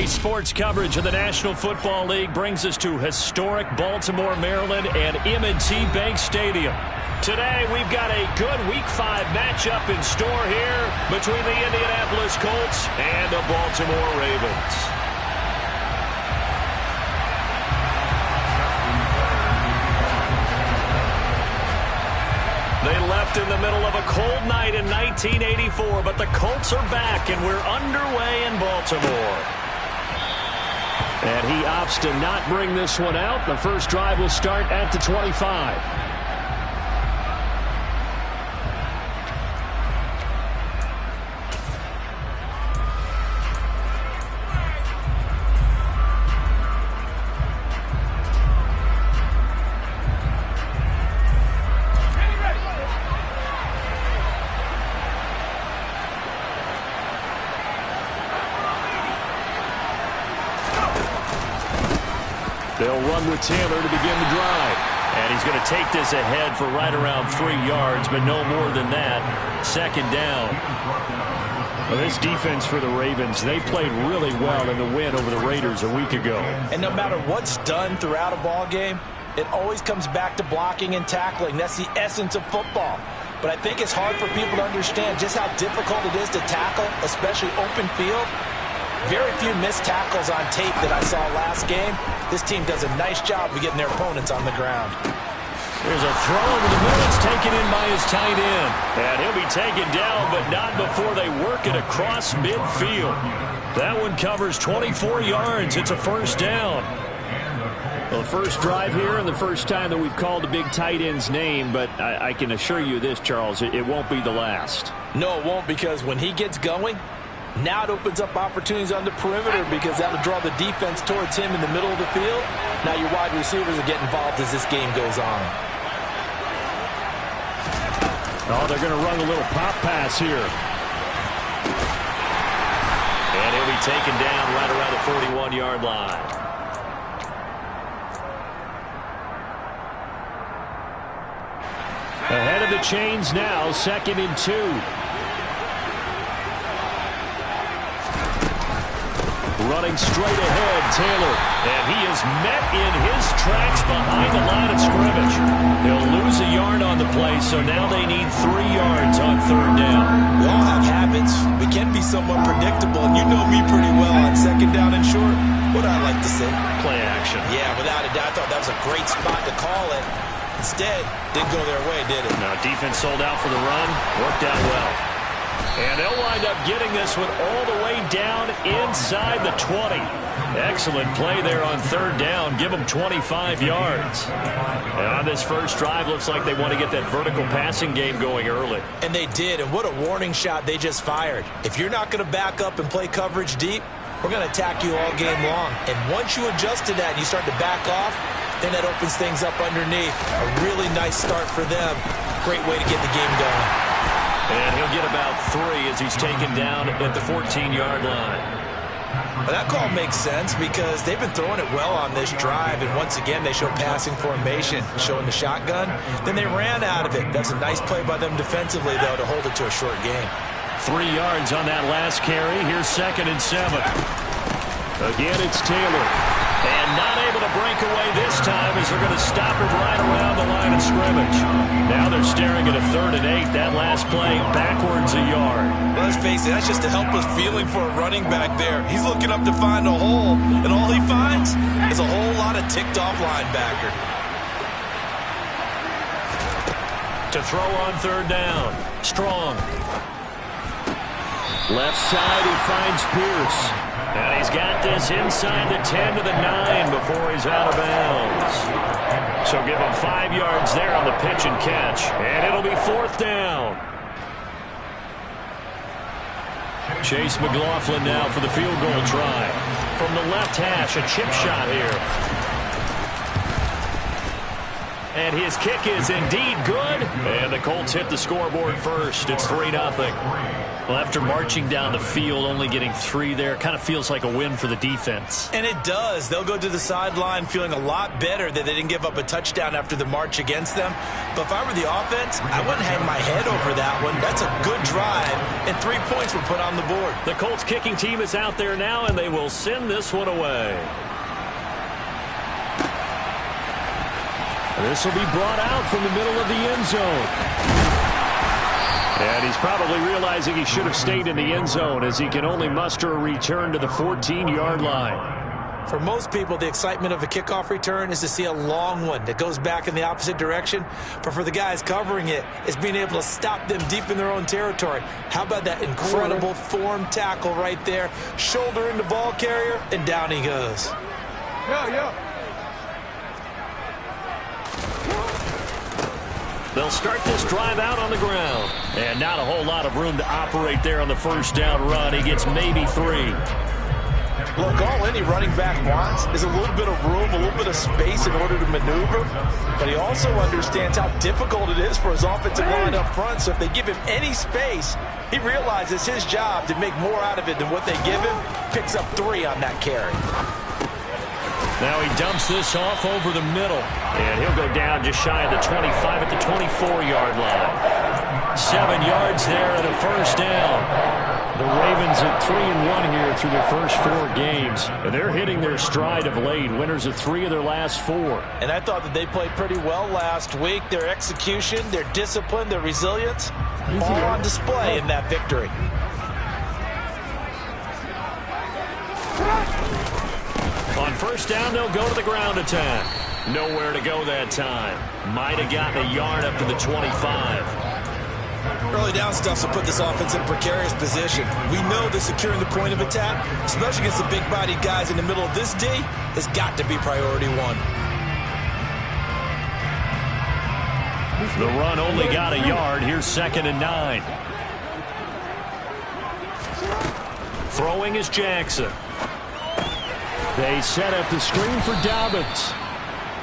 Sports coverage of the National Football League brings us to historic Baltimore, Maryland, and M&T Bank Stadium. Today, we've got a good Week 5 matchup in store here between the Indianapolis Colts and the Baltimore Ravens. They left in the middle of a cold night in 1984, but the Colts are back, and we're underway in Baltimore. And he opts to not bring this one out. The first drive will start at the 25. They'll run with Taylor to begin the drive. And he's going to take this ahead for right around 3 yards, but no more than that. Second down. Well, this defense for the Ravens, they played really well in the win over the Raiders a week ago. And no matter what's done throughout a ball game, it always comes back to blocking and tackling. That's the essence of football. But I think it's hard for people to understand just how difficult it is to tackle, especially open field. Very few missed tackles on tape that I saw last game. This team does a nice job of getting their opponents on the ground. There's a throw over the middle. It's taken in by his tight end. And he'll be taken down, but not before they work it across midfield. That one covers 24 yards. It's a first down. Well, the first drive here and the first time that we've called a big tight end's name, but I can assure you this, Charles, it won't be the last. No, it won't, because when he gets going, now it opens up opportunities on the perimeter because that'll draw the defense towards him in the middle of the field. Now your wide receivers will get involved as this game goes on. Oh, they're going to run a little pop pass here. And he'll be taken down right around the 41-yard line. Ahead of the chains now, 2nd and 2. Running straight ahead, Taylor. And he is met in his tracks behind the line of scrimmage. He'll lose a yard on the play, so now they need 3 yards on 3rd down. We all have habits. We can be somewhat predictable, and you know me pretty well on 2nd down and short. What I like to say? Play action. Yeah, without a doubt. I thought that was a great spot to call it. Instead, didn't go their way, did it? No, defense sold out for the run. Worked out well. And they'll wind up getting this one all the way down inside the 20. Excellent play there on 3rd down. Give them 25 yards. And on this first drive, looks like they want to get that vertical passing game going early. And they did, and what a warning shot they just fired. If you're not going to back up and play coverage deep, we're going to attack you all game long. And once you adjust to that and you start to back off, then that opens things up underneath. A really nice start for them. Great way to get the game going. And he'll get about 3 as he's taken down at the 14-yard line. Well, that call makes sense because they've been throwing it well on this drive, and once again they show passing formation, showing the shotgun. Then they ran out of it. That's a nice play by them defensively, though, to hold it to a short game. 3 yards on that last carry. Here's 2nd and 7. Again, it's Taylor. And not able to break away this time as they're going to stop him right around the line of scrimmage. Now they're staring at a 3rd and 8. That last play backwards a yard. Well, let's face it, that's just a helpless feeling for a running back there. He's looking up to find a hole, and all he finds is a whole lot of ticked-off linebacker. To throw on 3rd down. Strong. Left side, he finds Pierce. And he's got this inside the 10 to the 9 before he's out of bounds. So give him 5 yards there on the pitch and catch. And it'll be 4th down. Chase McLaughlin now for the field goal try. From the left hash, a chip shot here. And his kick is indeed good. And the Colts hit the scoreboard first. It's 3-0. Well, after marching down the field, only getting 3 there, kind of feels like a win for the defense. And it does. They'll go to the sideline feeling a lot better that they didn't give up a touchdown after the march against them. But if I were the offense, I wouldn't hang my head over that one. That's a good drive, and 3 points were put on the board. The Colts kicking team is out there now, and they will send this one away. This will be brought out from the middle of the end zone. And he's probably realizing he should have stayed in the end zone as he can only muster a return to the 14-yard line. For most people, the excitement of a kickoff return is to see a long one that goes back in the opposite direction. But for the guys covering it, it's being able to stop them deep in their own territory. How about that incredible form tackle right there? Shoulder in the ball carrier, and down he goes. Yeah. They'll start this drive out on the ground. And not a whole lot of room to operate there on the first down run. He gets maybe 3. Look, all any running back wants is a little bit of room, a little bit of space in order to maneuver. But he also understands how difficult it is for his offensive line up front. So if they give him any space, he realizes his job to make more out of it than what they give him. Picks up 3 on that carry. Now he dumps this off over the middle. And he'll go down just shy of the 25 at the 24-yard line. 7 yards there and a first down. The Ravens at 3-1 here through their first 4 games. And they're hitting their stride of late. Winners of 3 of their last 4. And I thought that they played pretty well last week. Their execution, their discipline, their resilience, all on display in that victory. On first down, they'll go to the ground attack. Nowhere to go that time. Might have gotten a yard up to the 25. Early down stuff will put this offense in a precarious position. We know that securing the point of attack, especially against the big-bodied guys in the middle of this D, has got to be priority 1. The run only got a yard. Here's 2nd and 9. Throwing is Jackson. They set up the screen for Dobbins.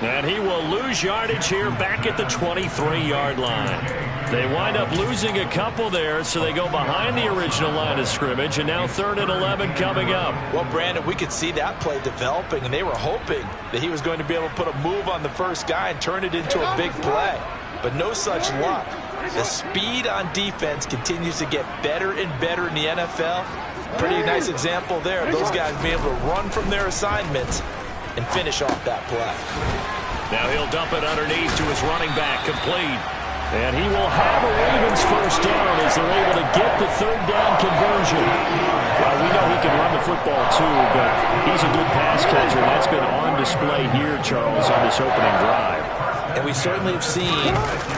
And he will lose yardage here back at the 23-yard line. They wind up losing a couple there, so they go behind the original line of scrimmage, and now 3rd and 11 coming up. Well, Brandon, we could see that play developing, and they were hoping that he was going to be able to put a move on the first guy and turn it into a big play. But no such luck. The speed on defense continues to get better and better in the NFL. Pretty nice example there of those guys being able to run from their assignments and finish off that play. Now he'll dump it underneath to his running back, complete. And he will have a Ravens first down as they're able to get the 3rd down conversion. Well, we know he can run the football too, but he's a good pass catcher. That's been on display here, Charles, on this opening drive. And we certainly have seen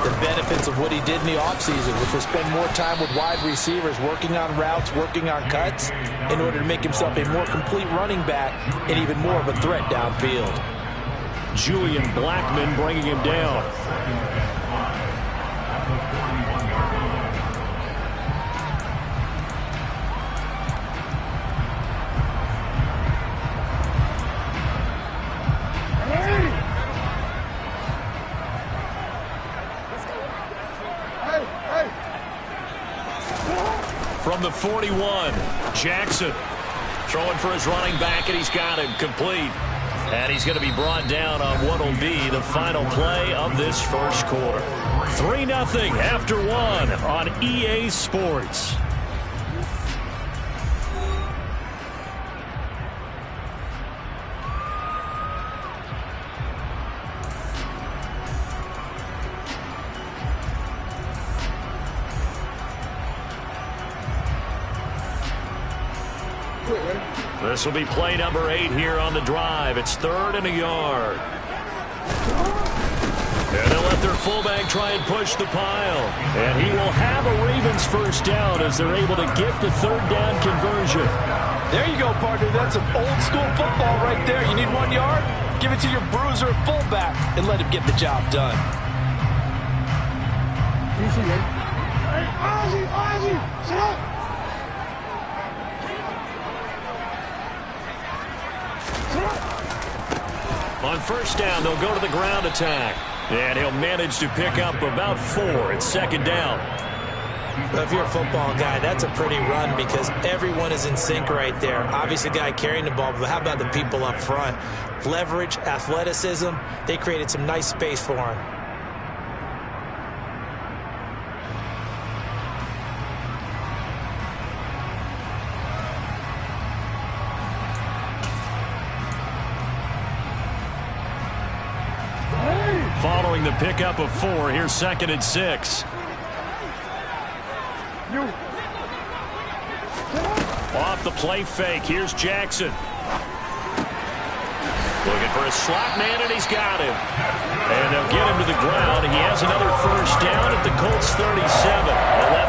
the benefits of what he did in the offseason, which was spend more time with wide receivers, working on routes, working on cuts, in order to make himself a more complete running back and even more of a threat downfield. Julian Blackmon bringing him down. From the 41, Jackson throwing for his running back, and he's got him complete. And he's going to be brought down on what will be the final play of this first quarter. 3-0 after 1 on EA Sports. This will be play number 8 here on the drive. It's 3rd and a yard. And they'll let their fullback try and push the pile. And he will have a Ravens first down as they're able to get the 3rd down conversion. There you go, partner. That's some old school football right there. You need 1 yard? Give it to your bruiser fullback and let him get the job done. Hey, Ozzy, shut up! On first down, they'll go to the ground attack. And he'll manage to pick up about 4 at second down. Well, if you're a football guy, that's a pretty run because everyone is in sync right there. Obviously, the guy carrying the ball, but how about the people up front? Leverage, athleticism, they created some nice space for him. Following the pickup of 4, here's 2nd and 6. Off the play fake, here's Jackson. Looking for a slot man, and he's got him. And they'll get him to the ground. He has another first down at the Colts 37.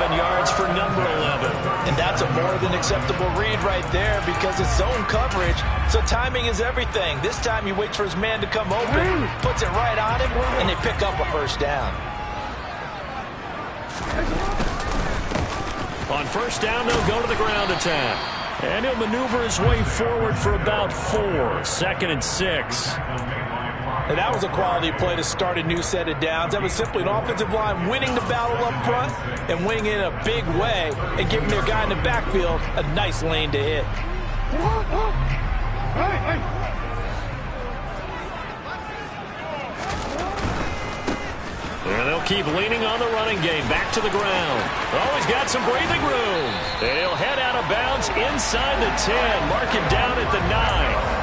11 yards for number 11. And that's a more than acceptable read right there because it's zone coverage, so timing is everything. This time he waits for his man to come open, puts it right on him, and they pick up a first down. On first down, they'll go to the ground attack. And he'll maneuver his way forward for about 4. 2nd and 6. And that was a quality play to start a new set of downs. That was simply an offensive line winning the battle up front and winning it in a big way and giving their guy in the backfield a nice lane to hit. And they'll keep leaning on the running game. Back to the ground. Oh, he's got some breathing room. And he'll head out of bounds inside the 10. Mark him down at the 9.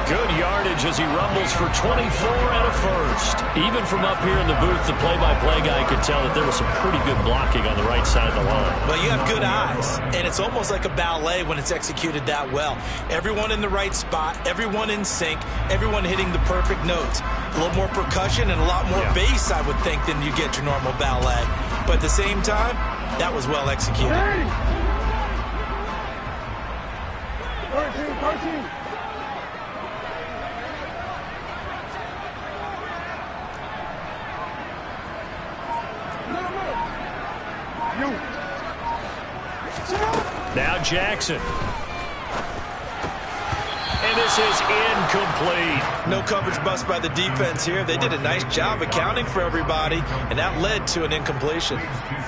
Good yardage as he rumbles for 24 and a first. Even from up here in the booth, the play-by-play guy could tell that there was some pretty good blocking on the right side of the line. Well, you have good eyes, and it's almost like a ballet when it's executed that well. Everyone in the right spot, everyone in sync, everyone hitting the perfect notes. A little more percussion and a lot more bass, I would think, than you get your normal ballet. But at the same time, that was well executed. 13. Now Jackson. And this is incomplete. No coverage bust by the defense here. They did a nice job accounting for everybody, and that led to an incompletion.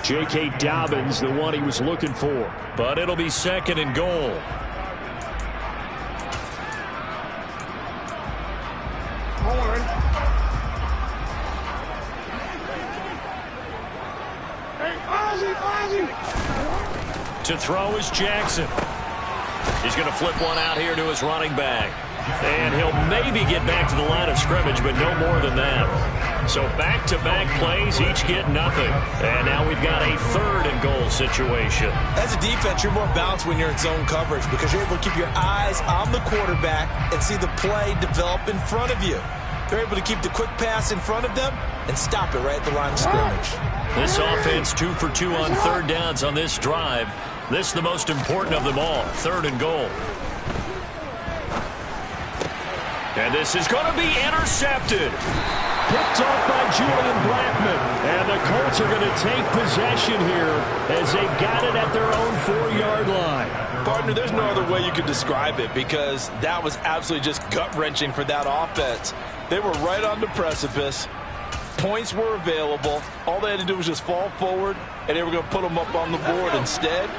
J.K. Dobbins, the one he was looking for. But it'll be 2nd and goal. To throw is Jackson. He's going to flip one out here to his running back. And he'll maybe get back to the line of scrimmage, but no more than that. So back-to-back plays, each get nothing. And now we've got a 3rd and goal situation. As a defense, you're more balanced when you're in zone coverage because you're able to keep your eyes on the quarterback and see the play develop in front of you. They're able to keep the quick pass in front of them and stop it right at the line of scrimmage. This offense 2 for 2 on 3rd downs on this drive. This is the most important of them all, 3rd and goal. And this is going to be intercepted. Picked off by Julian Blackman. And the Colts are going to take possession here as they've got it at their own 4-yard line. Partner, there's no other way you could describe it because that was absolutely just gut-wrenching for that offense. They were right on the precipice. Points were available. All they had to do was just fall forward, and they were going to put them up on the board. Instead,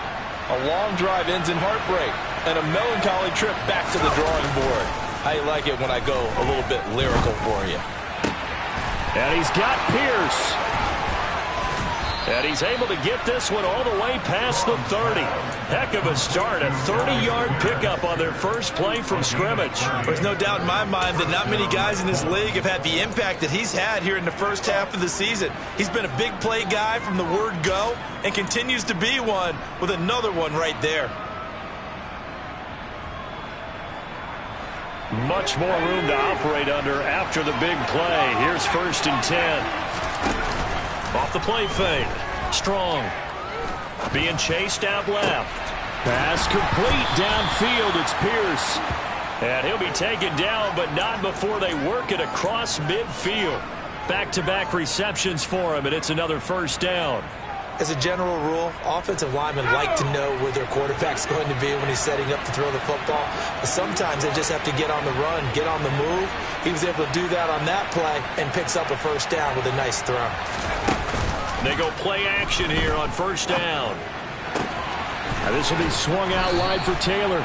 a long drive ends in heartbreak and a melancholy trip back to the drawing board. How you like it when I go a little bit lyrical for you? And he's got Pierce. And he's able to get this one all the way past the 30. Heck of a start, a 30-yard pickup on their first play from scrimmage. There's no doubt in my mind that not many guys in this league have had the impact that he's had here in the first half of the season. He's been a big play guy from the word go and continues to be one with another one right there. Much more room to operate under after the big play. Here's 1st and 10. Off the play fake. Strong. Being chased out left. Pass complete downfield. It's Pierce. And he'll be taken down, but not before they work it across midfield. Back-to-back receptions for him, and it's another 1st down. As a general rule, offensive linemen like to know where their quarterback's going to be when he's setting up to throw the football. But sometimes they just have to get on the run, get on the move. He was able to do that on that play and picks up a first down with a nice throw. They go play action here on first down. Now this will be swung out wide for Taylor.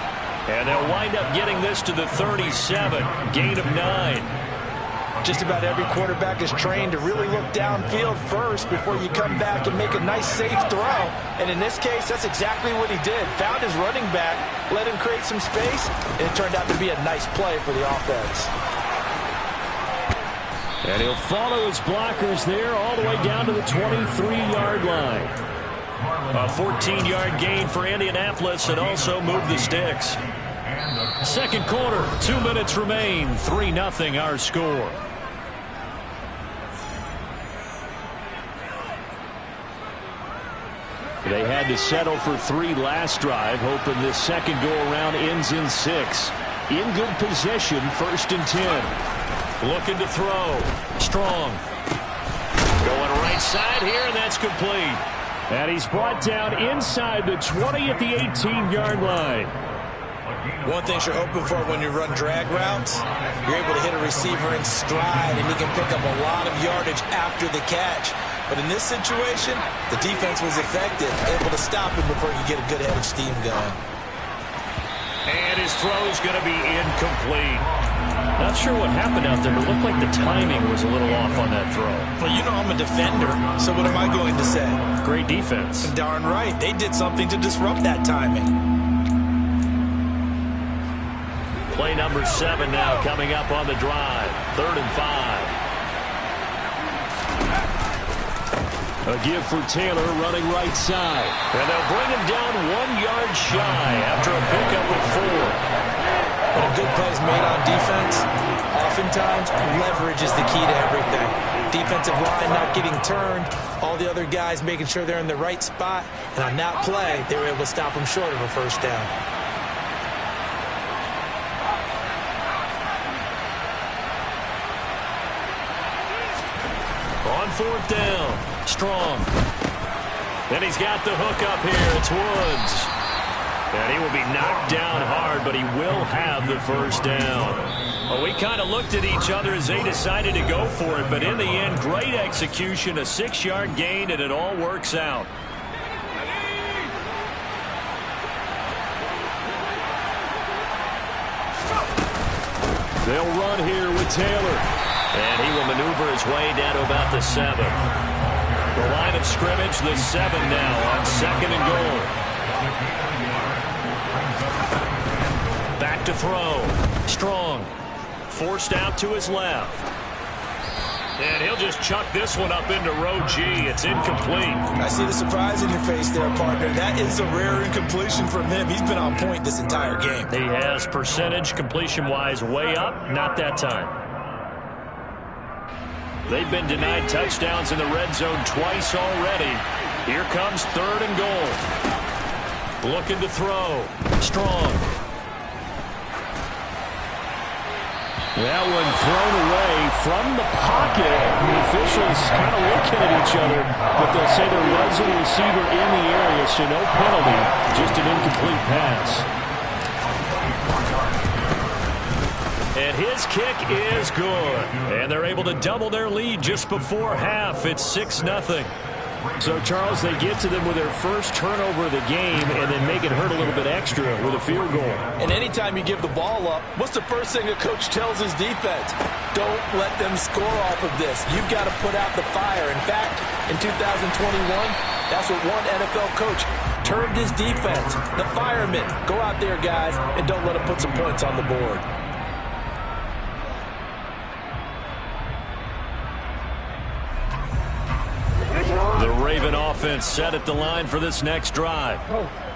And they'll wind up getting this to the 37, gain of 9. Just about every quarterback is trained to really look downfield first before you come back and make a nice, safe throw. And in this case, that's exactly what he did. Found his running back, let him create some space, and it turned out to be a nice play for the offense. And he'll follow his blockers there all the way down to the 23-yard line. A 14-yard gain for Indianapolis and also move the sticks. Second quarter, 2 minutes remain. 3-0 our score. They had to settle for 3 last drive, hoping this second go-around ends in 6. In good possession, 1st and 10. Looking to throw. Strong. Going right side here, and that's complete. And he's brought down inside the 20 at the 18-yard line. One thing you're hoping for when you run drag routes, you're able to hit a receiver in stride, and he can pick up a lot of yardage after the catch. But in this situation, the defense was effective, able to stop him before he could get a good head of steam going. And his throw's going to be incomplete. Not sure what happened out there, but it looked like the timing was a little off on that throw. Well, you know I'm a defender, so what am I going to say? Great defense. Darn right. They did something to disrupt that timing. Play number 7 now coming up on the drive. 3rd and 5. A give for Taylor running right side. And they'll bring him down 1 yard shy after a pickup of 4. When a good play is made on defense, oftentimes leverage is the key to everything. Defensive line not getting turned, all the other guys making sure they're in the right spot, and on that play, they were able to stop him short of a first down. On 4th down, Strong. Then he's got the hook up here. It's Woods. And he will be knocked down hard, but he will have the first down. Well, we kind of looked at each other as they decided to go for it, but in the end, great execution, a 6-yard gain, and it all works out. They'll run here with Taylor. And he will maneuver his way down to about the 7. The line of scrimmage, the 7 now on 2nd and goal. Back to throw. Strong. Forced out to his left. And he'll just chuck this one up into row G. It's incomplete. I see the surprise in your face there, partner. That is a rare incompletion from him. He's been on point this entire game. He has percentage completion-wise way up. Not that time. They've been denied touchdowns in the red zone twice already. Here comes 3rd and goal. Looking to throw. Strong. That one thrown away from the pocket. The officials kind of looking at each other, but they'll say there was a receiver in the area, so no penalty, just an incomplete pass. And his kick is good. And they're able to double their lead just before half. It's 6-0. So, Charles, they get to them with their first turnover of the game and then make it hurt a little bit extra with a field goal. And anytime you give the ball up, what's the first thing a coach tells his defense? Don't let them score off of this. You've got to put out the fire. In fact, in 2021, that's what one NFL coach termed his defense. The firemen. Go out there, guys, and don't let them put some points on the board. The Raven offense set at the line for this next drive.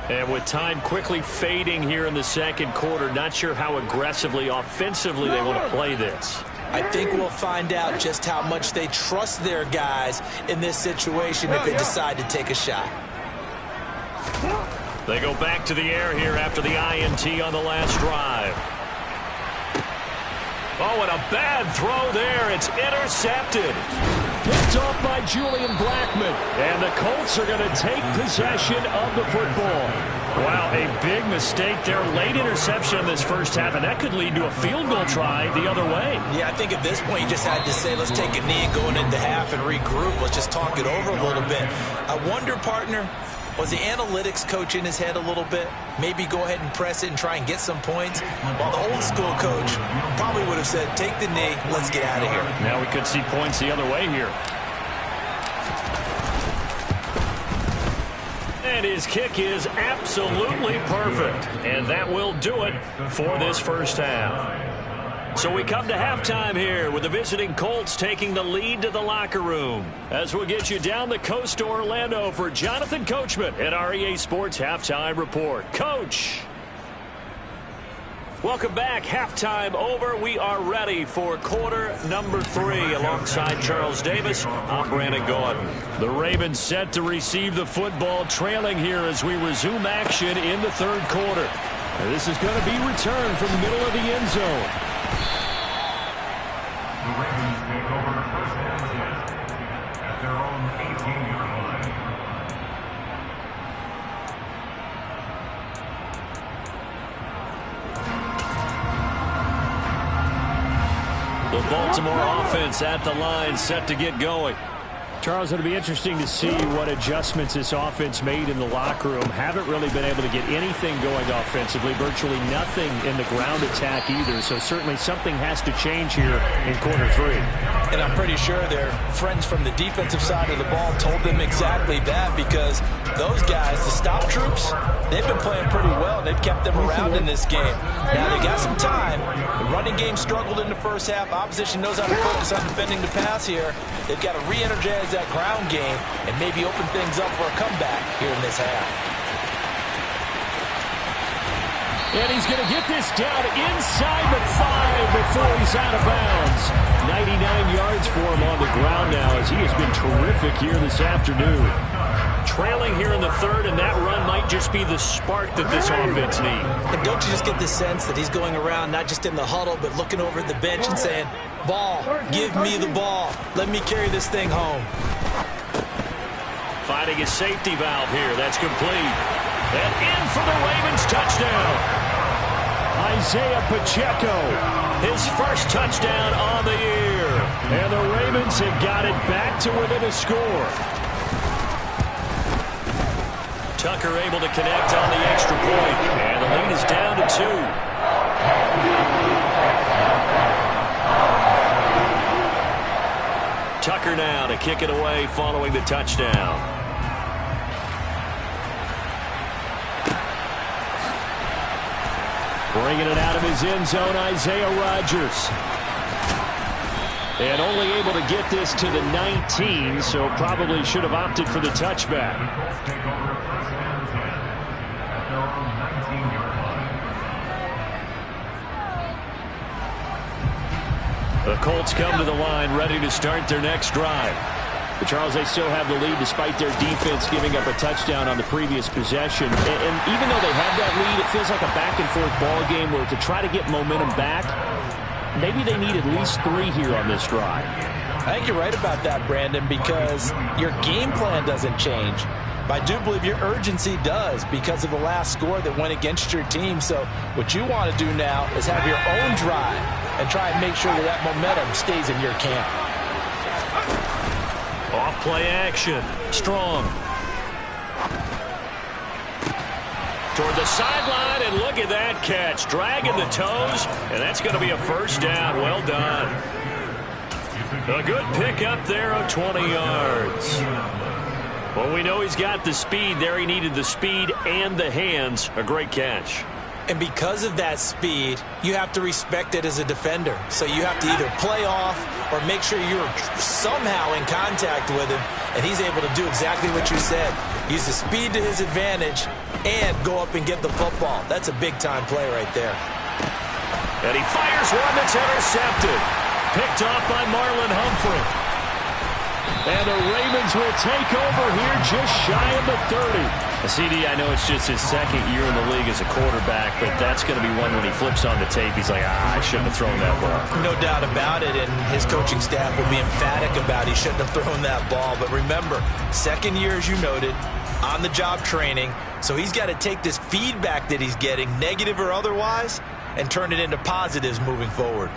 And with time quickly fading here in the second quarter, not sure how aggressively, offensively they want to play this. I think we'll find out just how much they trust their guys in this situation if they decide to take a shot. They go back to the air here after the INT on the last drive. Oh, and a bad throw there. It's intercepted. Picked off by Julian Blackman. And the Colts are going to take possession of the football. Wow, a big mistake there. Late interception in this first half, and that could lead to a field goal try the other way. Yeah, I think at this point you just had to say, let's take a knee going into half and regroup. Let's just talk it over a little bit. I wonder, partner, was the analytics coach in his head a little bit? Maybe go ahead and press it and try and get some points? While the old school coach probably would have said, take the knee, let's get out of here. Now we could see points the other way here. And his kick is absolutely perfect. And that will do it for this first half. So we come to halftime here with the visiting Colts taking the lead to the locker room. As we'll get you down the coast to Orlando for Jonathan Coachman at our EA Sports Halftime Report. Coach! Welcome back. Halftime over. We are ready for quarter number 3. Alongside Charles Davis, I'm Brandon Gordon. The Ravens set to receive the football, trailing here as we resume action in the third quarter. And this is going to be returned from the middle of the end zone. The Ravens take over the first down at their own 18-yard line. The Baltimore offense at the line, set to get going. Charles, it'll be interesting to see what adjustments this offense made in the locker room. Haven't really been able to get anything going offensively, virtually nothing in the ground attack either. So certainly something has to change here in quarter 3. And I'm pretty sure their friends from the defensive side of the ball told them exactly that, because those guys, the stop troops, they've been playing pretty well. They've kept them around in this game. Now they got some time. The running game struggled in the first half. Opposition knows how to focus on defending the pass here. They've got to re-energize that ground game and maybe open things up for a comeback here in this half. And he's going to get this down inside the 5 before he's out of bounds. 99 yards for him on the ground now, as he has been terrific here this afternoon. Trailing here in the third, and that run might just be the spark that this offense needs. And don't you just get the sense that he's going around, not just in the huddle, but looking over at the bench and saying, ball, give me the ball. Let me carry this thing home. Finding a safety valve here. That's complete. And in for the Ravens touchdown. Isaiah Pacheco, his first touchdown on the year. And the Ravens have got it back to within a score. Tucker able to connect on the extra point. And the lead is down to 2. Tucker now to kick it away following the touchdown. Bringing it out of his end zone, Isaiah Rodgers. And only able to get this to the 19, so probably should have opted for the touchback. Take over first down 10 at their own 19-yard line. The Colts come to the line ready to start their next drive. But Charles, they still have the lead despite their defense giving up a touchdown on the previous possession. And even though they have that lead, it feels like a back-and-forth ball game where to try to get momentum back, maybe they need at least 3 here on this drive. I think you're right about that, Brandon, because your game plan doesn't change. But I do believe your urgency does because of the last score that went against your team. So what you want to do now is have your own drive and try and make sure that that momentum stays in your camp. Off play action. Strong. Toward the sideline, and look at that catch. Dragging the toes, and that's going to be a first down. Well done. A good pickup there of 20 yards. Well, we know he's got the speed there. He needed the speed and the hands. A great catch. And because of that speed, you have to respect it as a defender. So you have to either play off or make sure you're somehow in contact with him, and he's able to do exactly what you said. Use the speed to his advantage and go up and get the football. That's a big-time play right there. And he fires one that's intercepted. Picked off by Marlon Humphrey. And the Ravens will take over here just shy of the 30. CD, I know it's just his second year in the league as a quarterback, but that's going to be one when he flips on the tape. He's like, I shouldn't have thrown that ball. No doubt about it, and his coaching staff will be emphatic about he shouldn't have thrown that ball. But remember, second year, as you noted, on-the-job training. So he's got to take this feedback that he's getting, negative or otherwise, and turn it into positives moving forward.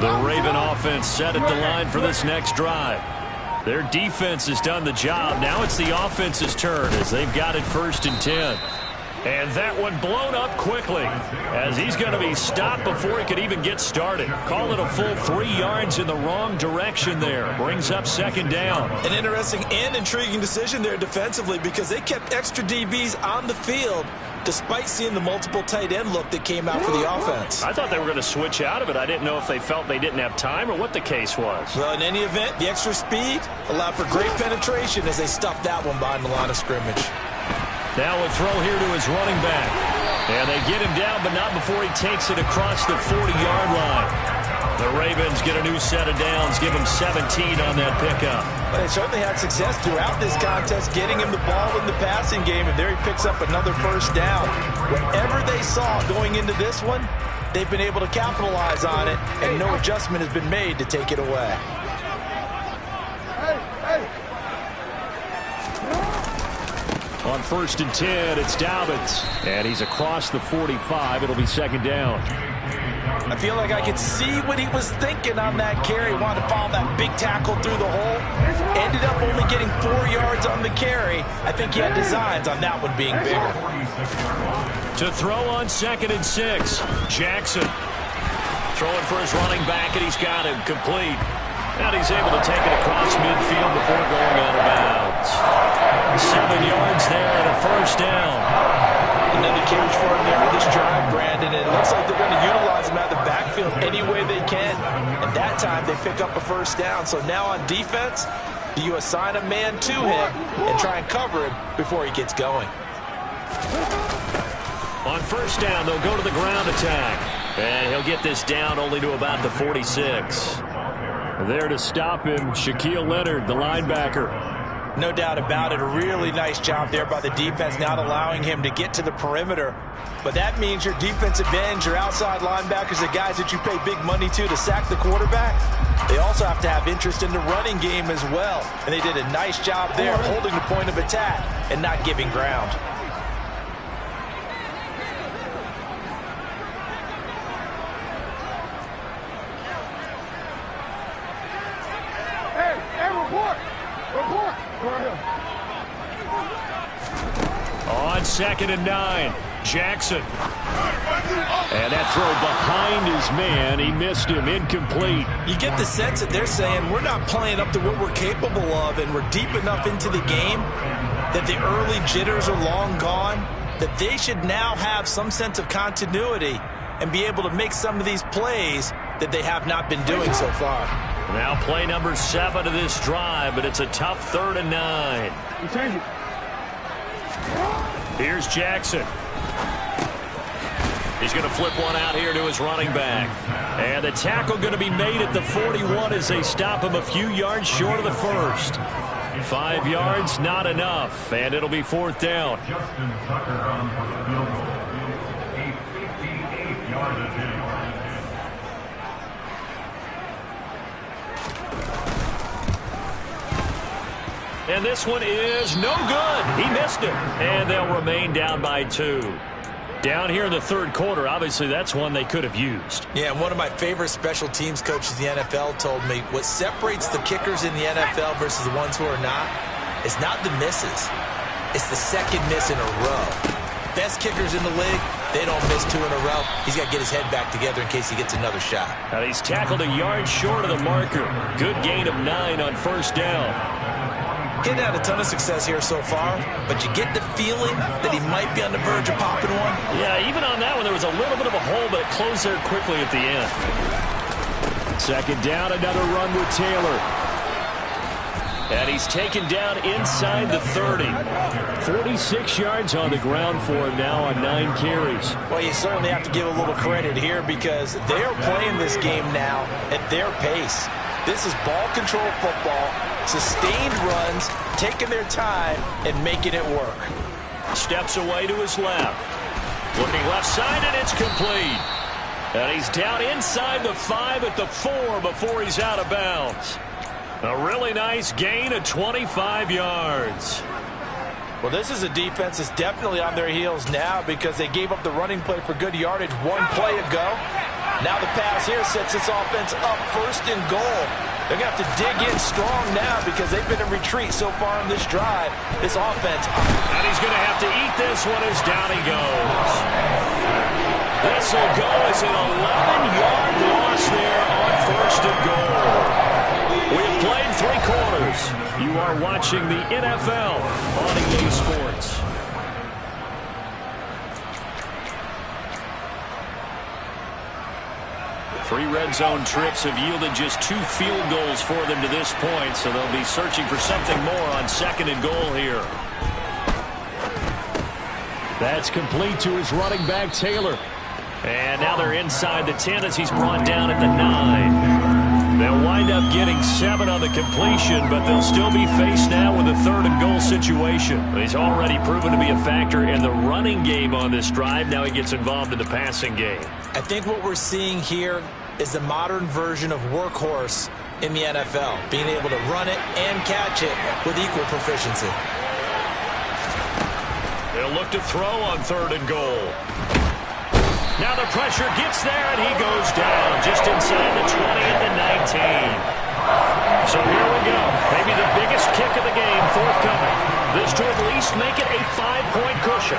The Raven offense set at the line for this next drive. Their defense has done the job. Now it's the offense's turn as they've got it 1st and 10. And that one blown up quickly as he's going to be stopped before he could even get started. Call it a full 3 yards in the wrong direction there. Brings up 2nd down. An interesting and intriguing decision there defensively because they kept extra DBs on the field despite seeing the multiple tight end look that came out for the offense. I thought they were going to switch out of it. I didn't know if they felt they didn't have time or what the case was. Well, in any event, the extra speed allowed for great penetration as they stuffed that one behind the line of scrimmage. Now a throw here to his running back. And they get him down, but not before he takes it across the 40-yard line. The Ravens get a new set of downs, give him 17 on that pickup. Well, they certainly had success throughout this contest, getting him the ball in the passing game, and there he picks up another 1st down. Whatever they saw going into this one, they've been able to capitalize on it, and no adjustment has been made to take it away. On 1st and 10, it's Dobbins. And he's across the 45. It'll be 2nd down. I feel like I could see what he was thinking on that carry. Wanted to follow that big tackle through the hole. Ended up only getting 4 yards on the carry. I think he had designs on that one being bigger. To throw on 2nd and 6. Jackson throwing for his running back, and he's got him complete. And he's able to take it across midfield before going out of bounds. 7 yards there and a 1st down. Another carry for him there on this drive, Brandon. And it looks like they're going to utilize him out of the backfield any way they can. And that time they pick up a 1st down. So now on defense, do you assign a man to him and try and cover him before he gets going? On 1st down, they'll go to the ground attack. And he'll get this down only to about the 46. There to stop him, Shaquille Leonard, the linebacker. No doubt about it. A really nice job there by the defense, not allowing him to get to the perimeter. But that means your defensive ends, your outside linebackers, the guys that you pay big money to sack the quarterback, they also have to have interest in the running game as well. And they did a nice job there holding the point of attack and not giving ground. On 2nd and 9, Jackson. And that throw behind his man. He missed him, incomplete. You get the sense that they're saying we're not playing up to what we're capable of, and we're deep enough into the game that the early jitters are long gone, that they should now have some sense of continuity and be able to make some of these plays that they have not been doing so far. Now play number 7 of this drive, but it's a tough 3rd and 9. You change it. Here's Jackson. He's going to flip one out here to his running back. And the tackle going to be made at the 41 as they stop him a few yards short of the 1st. 5 yards, not enough, and it'll be 4th down. Justin Tucker on for the field goal. A 58-yard attempt. And this one is no good. He missed it. And they'll remain down by 2. Down here in the 3rd quarter, obviously that's one they could have used. Yeah, and one of my favorite special teams coaches in the NFL told me what separates the kickers in the NFL versus the ones who are not is not the misses. It's the second miss in a row. Best kickers in the league, they don't miss 2 in a row. He's got to get his head back together in case he gets another shot. Now he's tackled a yard short of the marker. Good gain of 9 on 1st down. He's had a ton of success here so far, but you get the feeling that he might be on the verge of popping one. Yeah, even on that one, there was a little bit of a hole, but it closed there quickly at the end. 2nd down, another run with Taylor. And he's taken down inside the 30. 46 yards on the ground for him now on 9 carries. Well, you certainly have to give a little credit here because they are playing this game now at their pace. This is ball control football, sustained runs, taking their time, and making it work. steps away to his left. Looking left side, and it's complete. And he's down inside the 5 at the 4 before he's out of bounds. A really nice gain of 25 yards. Well, this is a defense that's definitely on their heels now because they gave up the running play for good yardage one play ago. Now the pass here sets this offense up 1st and goal. They're going to have to dig in strong now because they've been in retreat so far on this drive. This offense. And he's going to have to eat this one as down he goes. This will go as an 11-yard loss there on 1st and goal. We have played 3 quarters. You are watching the NFL on EA Sports. Three red zone trips have yielded just 2 field goals for them to this point, so they'll be searching for something more on 2nd and goal here. That's complete to his running back, Taylor. And now they're inside the 10 as he's brought down at the 9. They'll wind up getting 7 on the completion, but they'll still be faced now with a 3rd and goal situation. He's already proven to be a factor in the running game on this drive. Now he gets involved in the passing game. I think what we're seeing here is the modern version of workhorse in the NFL, being able to run it and catch it with equal proficiency. They'll look to throw on 3rd and goal. Now the pressure gets there, and he goes down just inside the 20 at the 19. So here we go. Maybe the biggest kick of the game forthcoming. This to at least make it a 5-point cushion.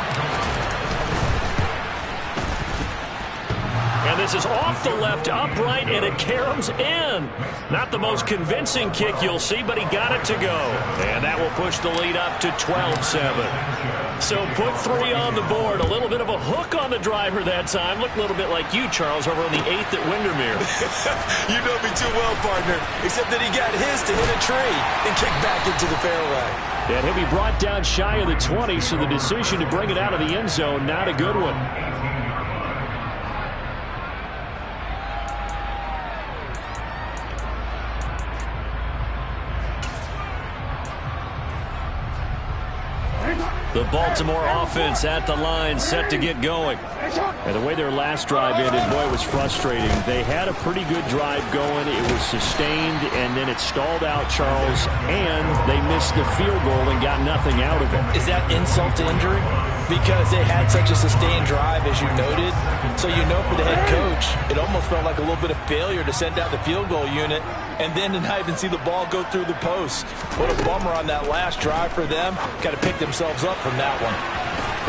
And this is off the left upright, and it caroms in. Not the most convincing kick you'll see, but he got it to go. And that will push the lead up to 12-7. So put 3 on the board. A little bit of a hook on the driver that time. Looked a little bit like you, Charles, over on the 8th at Windermere. You know me too well, partner. Except that he got his to hit a tree and kick back into the fairway. And he'll be brought down shy of the 20, so the decision to bring it out of the end zone, not a good one. The Baltimore offense at the line, set to get going. And the way their last drive ended, boy, it was frustrating. They had a pretty good drive going. It was sustained, and then it stalled out, Charles, and they missed the field goal and got nothing out of it. Is that insult to injury? Because they had such a sustained drive, as you noted. So you know for the head coach, it almost felt like a little bit of failure to send out the field goal unit and then to not even see the ball go through the post. What a bummer on that last drive for them. Got to pick themselves up from that one.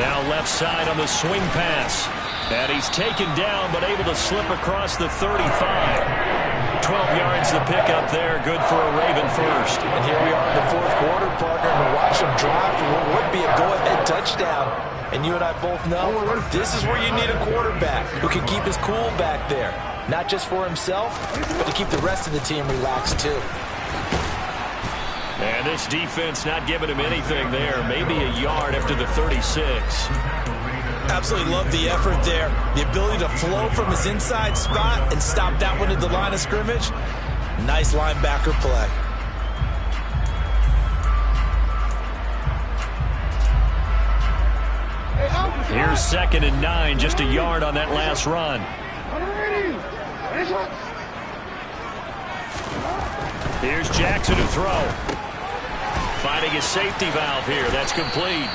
Now left side on the swing pass. And he's taken down, but able to slip across the 35. 12 yards the pickup there. Good for a Raven first. And here we are in the 4th quarter, partner, and watch them drive for what would be a go-ahead touchdown. And you and I both know this is where you need a quarterback who can keep his cool back there. Not just for himself, but to keep the rest of the team relaxed too. And this defense not giving him anything there. Maybe a yard after the 36. Absolutely love the effort there. The ability to flow from his inside spot and stop that one at the line of scrimmage. Nice linebacker play. Here's 2nd and 9, just a yard on that last run. Here's Jackson to throw. Finding his safety valve here. That's complete.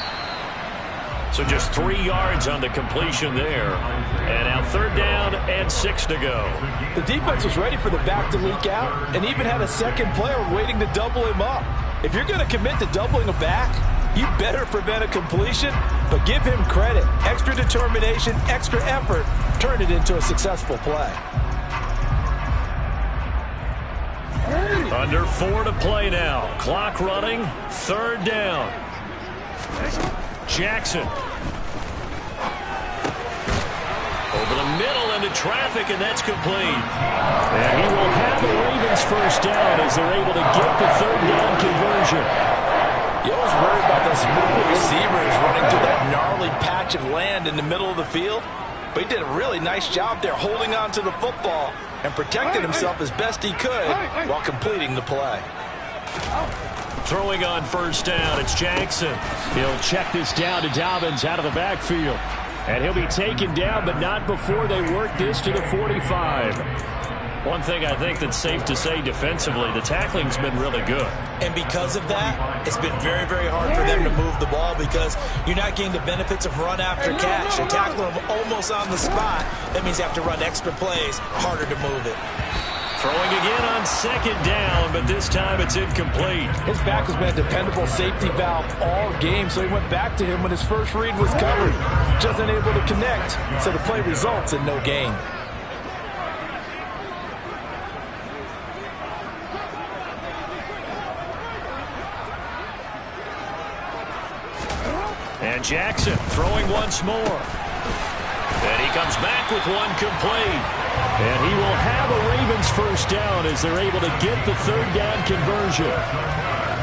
So just 3 yards on the completion there. And now 3rd down and 6 to go. The defense was ready for the back to leak out and even had a second player waiting to double him up. If you're going to commit to doubling a back, you better prevent a completion, but give him credit. Extra determination, extra effort, turned it into a successful play. Under 4 to play now. Clock running, 3rd down. Jackson. Over the middle into traffic, and that's complete. And he will have the Ravens first down as they're able to get the 3rd down conversion. You always worry about those smooth receivers running through that gnarly patch of land in the middle of the field. But he did a really nice job there holding on to the football and protected himself as best he could while completing the play. Throwing on first down, it's Jackson. He'll check this down to Dobbins out of the backfield. And he'll be taken down, but not before they work this to the 45. One thing I think that's safe to say defensively, the tackling's been really good. And because of that, it's been very, very hard for them to move the ball because you're not getting the benefits of run after catch. You're tackling them almost on the spot. That means you have to run extra plays, harder to move it. Throwing again on second down, but this time it's incomplete. His back has been a dependable safety valve all game, so he went back to him when his first read was covered. Just unable to connect, so the play results in no gain. And Jackson throwing once more. And he comes back with one complete. And he will have a Ravens first down as they're able to get the third down conversion.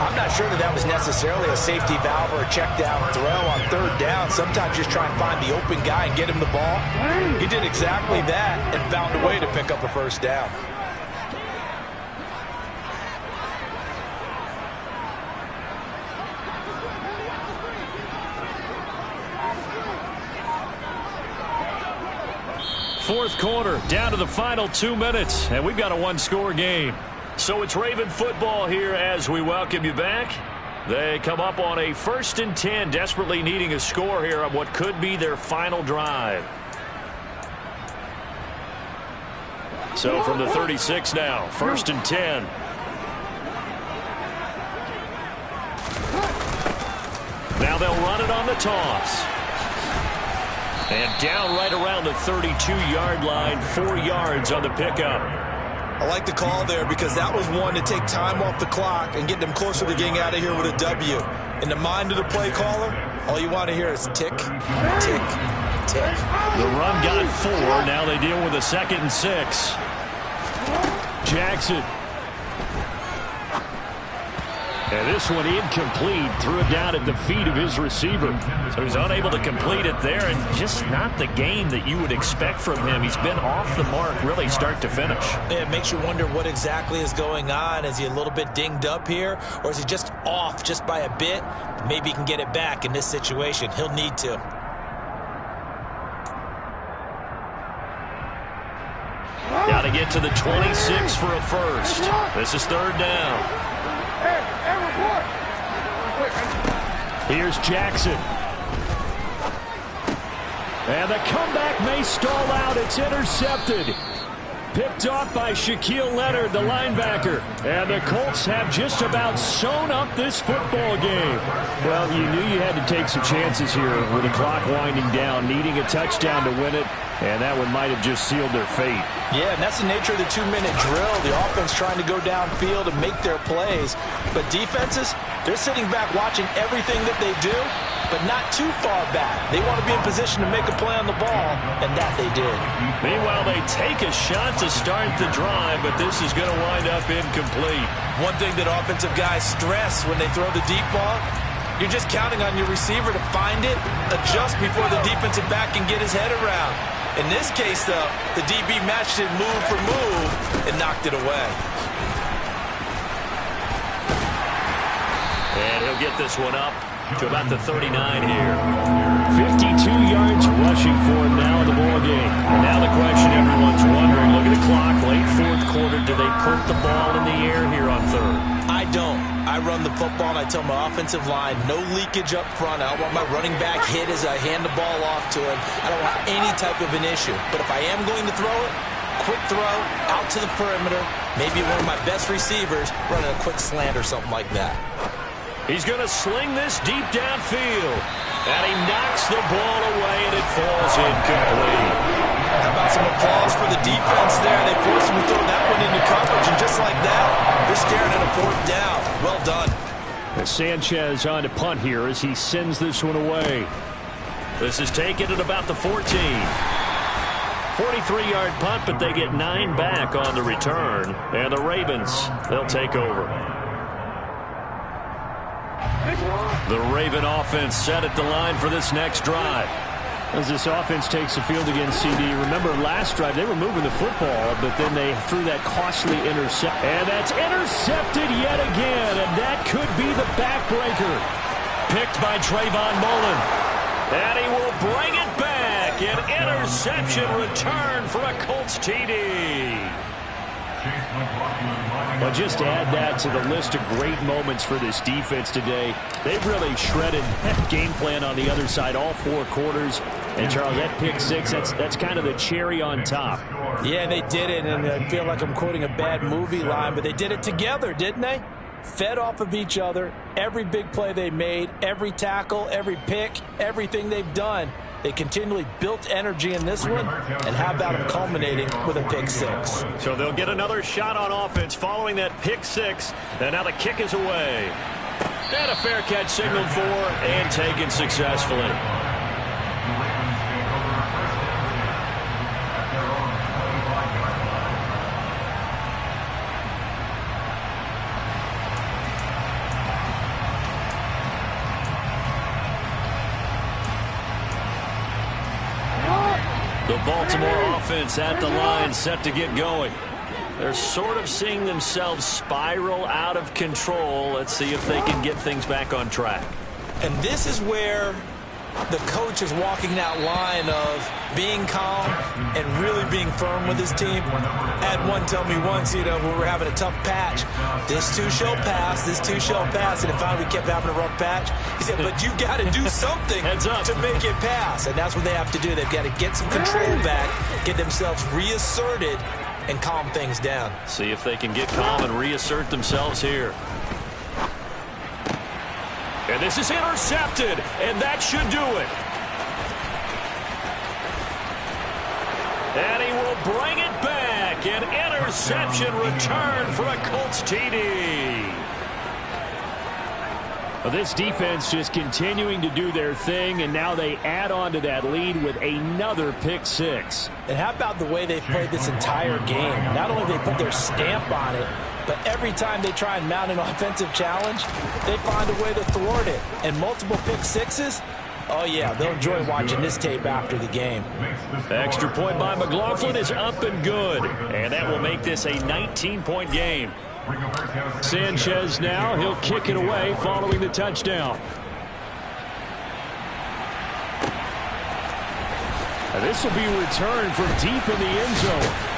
I'm not sure that was necessarily a safety valve or a check down throw on third down. Sometimes just try and find the open guy and get him the ball. He did exactly that and found a way to pick up a first down. Fourth quarter, down to the final 2 minutes, and we've got a one-score game. So it's Raven football here as we welcome you back. They come up on a 1st and 10, desperately needing a score here on what could be their final drive. So from the 36 now, 1st and 10. Now they'll run it on the toss. And down right around the 32-yard line, 4 yards on the pickup. I like the call there because that was one to take time off the clock and get them closer to getting out of here with a W. In the mind of the play caller, all you want to hear is tick, tick, tick. The run got 4. Now they deal with a 2nd and 6. Jackson. And this one incomplete. Threw it down at the feet of his receiver. So he's unable to complete it there, and just not the game that you would expect from him. He's been off the mark really start to finish. Yeah, it makes you wonder what exactly is going on. Is he a little bit dinged up here, or is he just off just by a bit? Maybe he can get it back in this situation. He'll need to. Got to get to the 26 for a first. This is 3rd down. Here's Jackson. And the comeback may stall out. It's intercepted. Picked off by Shaquille Leonard, the linebacker. And the Colts have just about sewn up this football game. Well, you knew you had to take some chances here with the clock winding down, needing a touchdown to win it. And that one might have just sealed their fate. Yeah, and that's the nature of the 2-minute drill. The offense trying to go downfield and make their plays. But defenses, they're sitting back watching everything that they do, but not too far back. They want to be in position to make a play on the ball, and that they did. Meanwhile, they take a shot to start the drive, but this is going to wind up incomplete. One thing that offensive guys stress when they throw the deep ball, you're just counting on your receiver to find it, adjust before the defensive back can get his head around. In this case, though, the DB matched it move for move and knocked it away. And he'll get this one up to about the 39 here. 52 yards rushing for him now in the ball game. And now the question everyone's wondering, look at the clock, late 4th quarter, do they put the ball in the air here on 3rd? I don't. I run the football and I tell my offensive line, no leakage up front. I don't want my running back hit as I hand the ball off to him. I don't want any type of an issue. But if I am going to throw it, quick throw, out to the perimeter, maybe one of my best receivers running a quick slant or something like that. He's going to sling this deep downfield. And he knocks the ball away, and it falls incomplete. How about some applause for the defense there? They forced him to throw that one into coverage, and just like that, they're staring at a 4th down. Well done. Sanchez on to punt here as he sends this one away. This is taken at about the 14. 43-yard punt, but they get 9 back on the return. And the Ravens, they'll take over. The Raven offense set at the line for this next drive. As this offense takes the field against CD, remember last drive they were moving the football, but then they threw that costly intercept. And that's intercepted yet again, and that could be the backbreaker. Picked by Trayvon Mullen. And he will bring it back. An interception return for a Colts TD. Well, just add that to the list of great moments for this defense today. They've really shredded that game plan on the other side all 4 quarters. And, Charles, that pick 6, that's kind of the cherry on top. Yeah, they did it, and I feel like I'm quoting a bad movie line, but they did it together, didn't they? Fed off of each other, every big play they made, every tackle, every pick, everything they've done. They continually built energy in this one, and how about them culminating with a pick 6? So they'll get another shot on offense following that pick 6, and now the kick is away. And a fair catch signaled for and taken successfully. The Baltimore offense at the line, set to get going. They're sort of seeing themselves spiral out of control. Let's see if they can get things back on track. And this is where the coach is walking that line of being calm and really being firm with his team. I had one tell me once, when we were having a tough patch, this too shall pass, this too shall pass. And finally we kept having a rough patch. He said, but you got to do something to make it pass. And that's what they have to do. They've got to get some control back, get themselves reasserted, and calm things down. See if they can get calm and reassert themselves here. And this is intercepted, and that should do it. And he will bring it back. An interception return for a Colts TD. Well, this defense just continuing to do their thing, and now they add on to that lead with another pick 6. And how about the way they've played this entire game? Not only they put their stamp on it, but every time they try and mount an offensive challenge, they find a way to thwart it. And multiple pick 6s, oh yeah, they'll enjoy watching this tape after the game. Extra point by McLaughlin is up and good. And that will make this a 19-point game. Sanchez now, he'll kick it away following the touchdown. And this will be returned from deep in the end zone.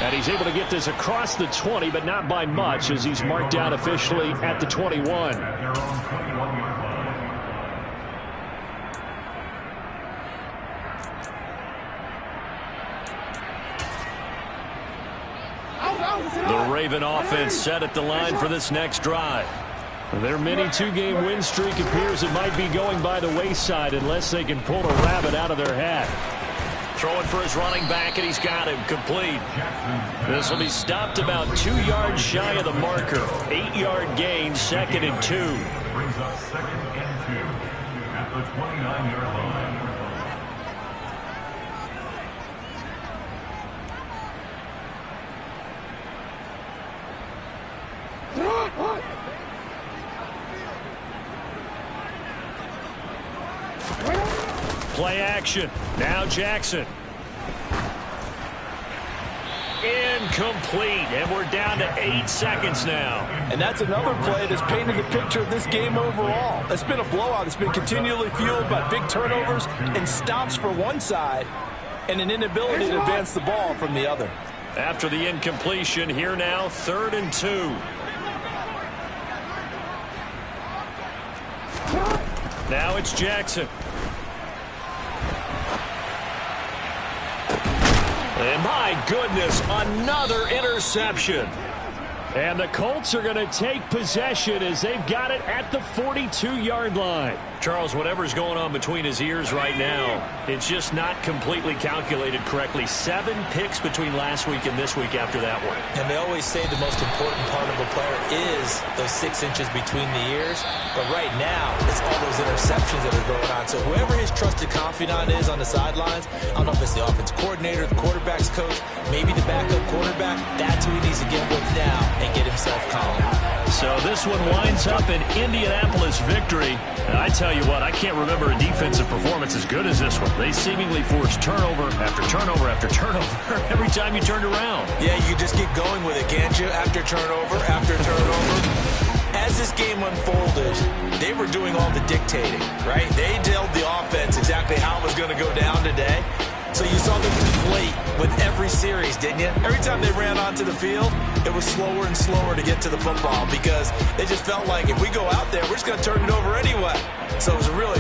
And he's able to get this across the 20, but not by much, as he's marked down officially at the 21. The Raven offense set at the line for this next drive. Their mini 2-game win streak appears it might be going by the wayside unless they can pull a rabbit out of their hat. Throwing for his running back, and he's got him complete. This will be stopped about 2 yards shy of the marker. 8-yard gain, 2nd and 2. Brings up 2nd and 2 at the 29-yard line. Play action. Now Jackson. Incomplete. And we're down to 8 seconds now. And that's another play that's painted the picture of this game overall. It's been a blowout. It's been continually fueled by big turnovers and stops for one side and an inability to advance the ball from the other. After the incompletion, here now, 3rd and 2. Now it's Jackson. And my goodness, another interception. And the Colts are going to take possession as they've got it at the 42-yard line. Charles, whatever's going on between his ears right now, it's just not completely calculated correctly. 7 picks between last week and this week after that one. And they always say the most important part of a player is those 6 inches between the ears. But right now, it's all those interceptions that are going on. So whoever his trusted confidant is on the sidelines, I don't know if it's the offense coordinator, the quarterback's coach, maybe the backup quarterback, that's who he needs to get with now and get himself calm. So this one winds up an Indianapolis victory. And I tell you what, I can't remember a defensive performance as good as this one. They seemingly forced turnover after turnover after turnover every time you turned around. Yeah, you just get going with it, can't you? After turnover after turnover. As this game unfolded, they were doing all the dictating, right? They told the offense exactly how it was going to go down today. So you saw them deflate with every series, didn't you? Every time they ran onto the field, it was slower and slower to get to the football because they just felt like if we go out there, we're just going to turn it over anyway. So it was a really